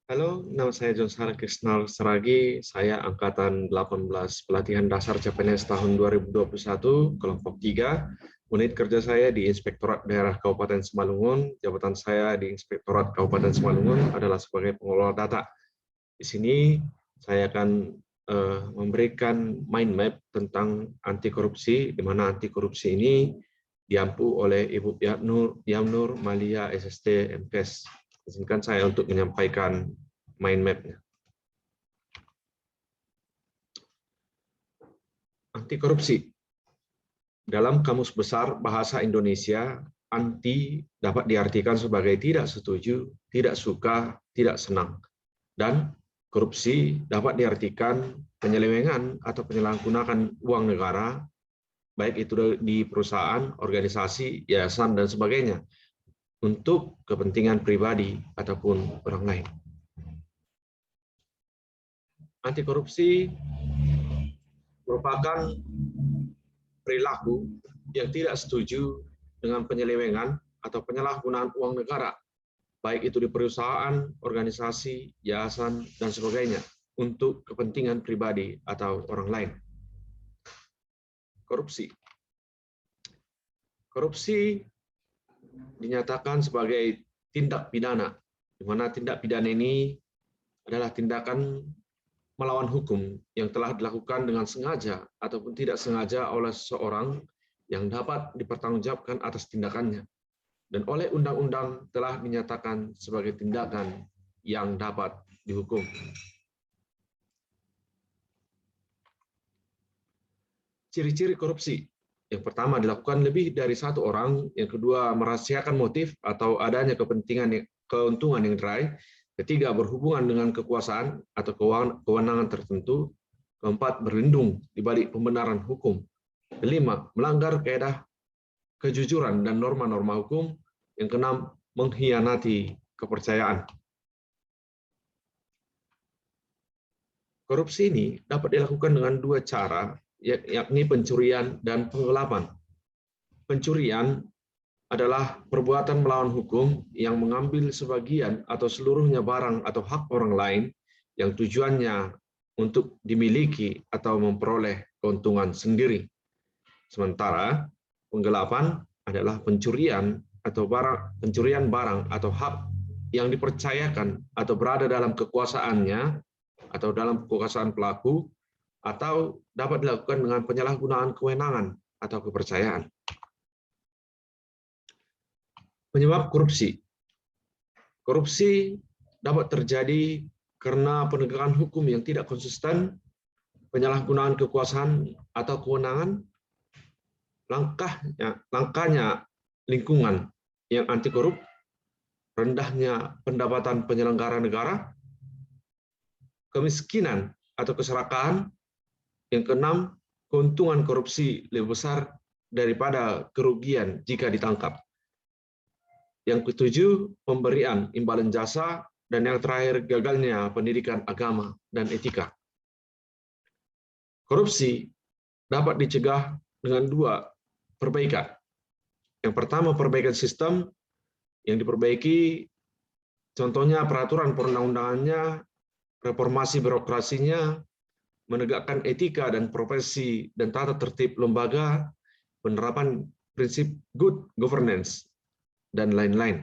Halo, nama saya John Sarah Krisnal Saragi. Saya angkatan 18 pelatihan dasar CPNS tahun 2021, kelompok 3. Unit kerja saya di Inspektorat Daerah Kabupaten Simalungun. Jabatan saya di Inspektorat Kabupaten Simalungun adalah sebagai pengelola data. Di sini saya akan memberikan mind map tentang anti korupsi, di mana anti korupsi ini diampu oleh Ibu Yamnur Malia SST MKes. Izinkan saya untuk menyampaikan mind map-nya. Anti korupsi. Dalam Kamus Besar Bahasa Indonesia, anti dapat diartikan sebagai tidak setuju, tidak suka, tidak senang. Dan korupsi dapat diartikan penyelewengan atau penyalahgunaan uang negara, baik itu di perusahaan, organisasi, yayasan, dan sebagainya, untuk kepentingan pribadi ataupun orang lain. Anti korupsi merupakan perilaku yang tidak setuju dengan penyelewengan atau penyalahgunaan uang negara, baik itu di perusahaan, organisasi, yayasan, dan sebagainya, untuk kepentingan pribadi atau orang lain. Korupsi. Korupsi dinyatakan sebagai tindak pidana, di mana tindak pidana ini adalah tindakan melawan hukum yang telah dilakukan dengan sengaja ataupun tidak sengaja oleh seseorang yang dapat dipertanggungjawabkan atas tindakannya, dan oleh undang-undang telah dinyatakan sebagai tindakan yang dapat dihukum. Ciri-ciri korupsi. Yang pertama, dilakukan lebih dari satu orang. Yang kedua, merahasiakan motif atau adanya keuntungan yang diraih. Ketiga, berhubungan dengan kekuasaan atau kewenangan tertentu. Keempat, berlindung di balik pembenaran hukum. Kelima, melanggar kaedah kejujuran dan norma-norma hukum. Yang keenam, mengkhianati kepercayaan. Korupsi ini dapat dilakukan dengan dua cara, yakni pencurian dan penggelapan. Pencurian adalah perbuatan melawan hukum yang mengambil sebagian atau seluruhnya barang atau hak orang lain yang tujuannya untuk dimiliki atau memperoleh keuntungan sendiri. Sementara penggelapan adalah pencurian barang atau hak yang dipercayakan atau berada dalam kekuasaannya atau dalam kekuasaan pelaku, atau dapat dilakukan dengan penyalahgunaan kewenangan atau kepercayaan. Penyebab korupsi. Korupsi dapat terjadi karena penegakan hukum yang tidak konsisten, penyalahgunaan kekuasaan atau kewenangan, langkahnya lingkungan yang anti korup, rendahnya pendapatan penyelenggara negara, kemiskinan atau keserakahan. Yang keenam, keuntungan korupsi lebih besar daripada kerugian jika ditangkap. Yang ketujuh, pemberian imbalan jasa. Dan yang terakhir, gagalnya pendidikan agama dan etika. Korupsi dapat dicegah dengan dua perbaikan. Yang pertama, perbaikan sistem yang diperbaiki, contohnya peraturan perundang-undangannya, reformasi birokrasinya, menegakkan etika dan profesi dan tata tertib lembaga, penerapan prinsip good governance, dan lain-lain.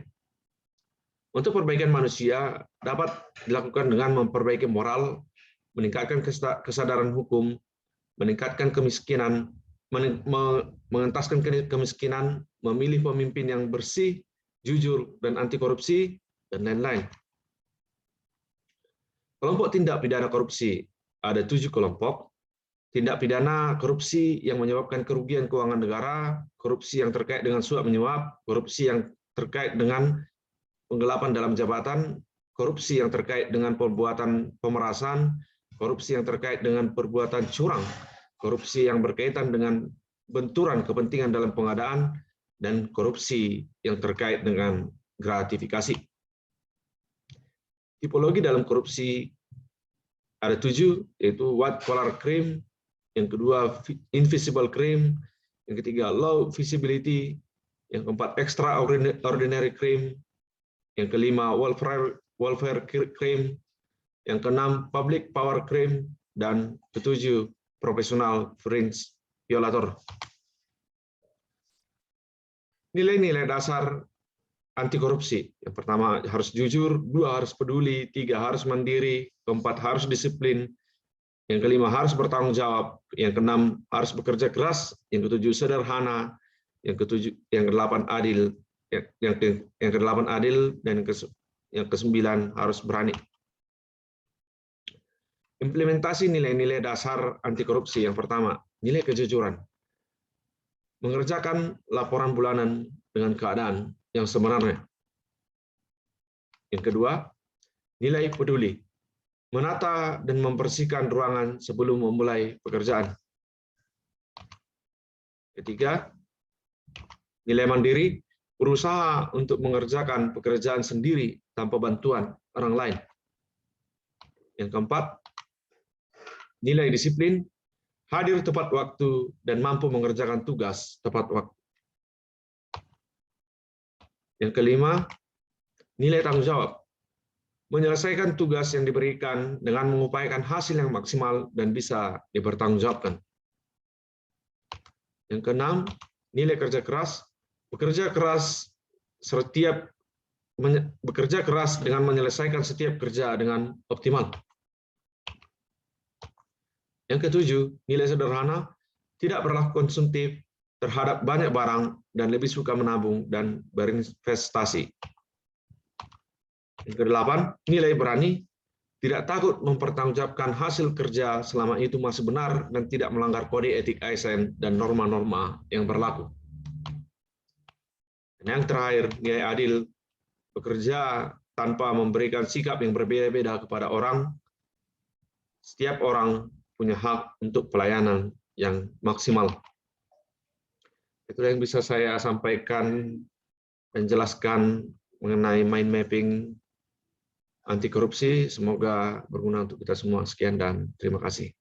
Untuk perbaikan manusia dapat dilakukan dengan memperbaiki moral, meningkatkan kesadaran hukum, meningkatkan kemiskinan, mengentaskan kemiskinan, memilih pemimpin yang bersih, jujur, dan anti korupsi, dan lain-lain. Kelompok tindak pidana korupsi. Ada 7 kelompok. Tindak pidana korupsi yang menyebabkan kerugian keuangan negara, korupsi yang terkait dengan suap menyuap, korupsi yang terkait dengan penggelapan dalam jabatan, korupsi yang terkait dengan perbuatan pemerasan, korupsi yang terkait dengan perbuatan curang, korupsi yang berkaitan dengan benturan kepentingan dalam pengadaan, dan korupsi yang terkait dengan gratifikasi. Tipologi dalam korupsi ada 7, yaitu white collar crime, yang kedua invisible crime, yang ketiga low visibility, yang keempat extraordinary crime, yang kelima welfare crime, yang keenam public power crime, dan ketujuh profesional fringe violator. Nilai-nilai dasar anti korupsi. Yang pertama harus jujur, 2 harus peduli, 3 harus mandiri, 4 harus disiplin, yang kelima harus bertanggung jawab, yang keenam harus bekerja keras, yang ketujuh sederhana, yang kedelapan adil, yang kedelapan adil, dan yang kesembilan harus berani. Implementasi nilai-nilai dasar anti korupsi. Yang pertama, nilai kejujuran. Mengerjakan laporan bulanan dengan keadaan yang sebenarnya. Yang kedua, nilai peduli. Menata dan membersihkan ruangan sebelum memulai pekerjaan. Ketiga, nilai mandiri. Berusaha untuk mengerjakan pekerjaan sendiri tanpa bantuan orang lain. Yang keempat, nilai disiplin. Hadir tepat waktu dan mampu mengerjakan tugas tepat waktu. Yang kelima, nilai tanggung jawab. Menyelesaikan tugas yang diberikan dengan mengupayakan hasil yang maksimal dan bisa dipertanggungjawabkan. Yang keenam, nilai kerja keras. Bekerja keras dengan menyelesaikan setiap kerja dengan optimal. Yang ketujuh, nilai sederhana, tidak berlaku konsumtif terhadap banyak barang dan lebih suka menabung dan berinvestasi. Yang kedelapan, nilai berani, tidak takut mempertanggungjawabkan hasil kerja selama itu masih benar dan tidak melanggar kode etik ASN dan norma-norma yang berlaku. Dan yang terakhir, nilai adil, bekerja tanpa memberikan sikap yang berbeda-beda kepada orang. Setiap orang punya hak untuk pelayanan yang maksimal. Itulah yang bisa saya sampaikan dan jelaskan mengenai mind mapping anti korupsi. Semoga berguna untuk kita semua. Sekian dan terima kasih.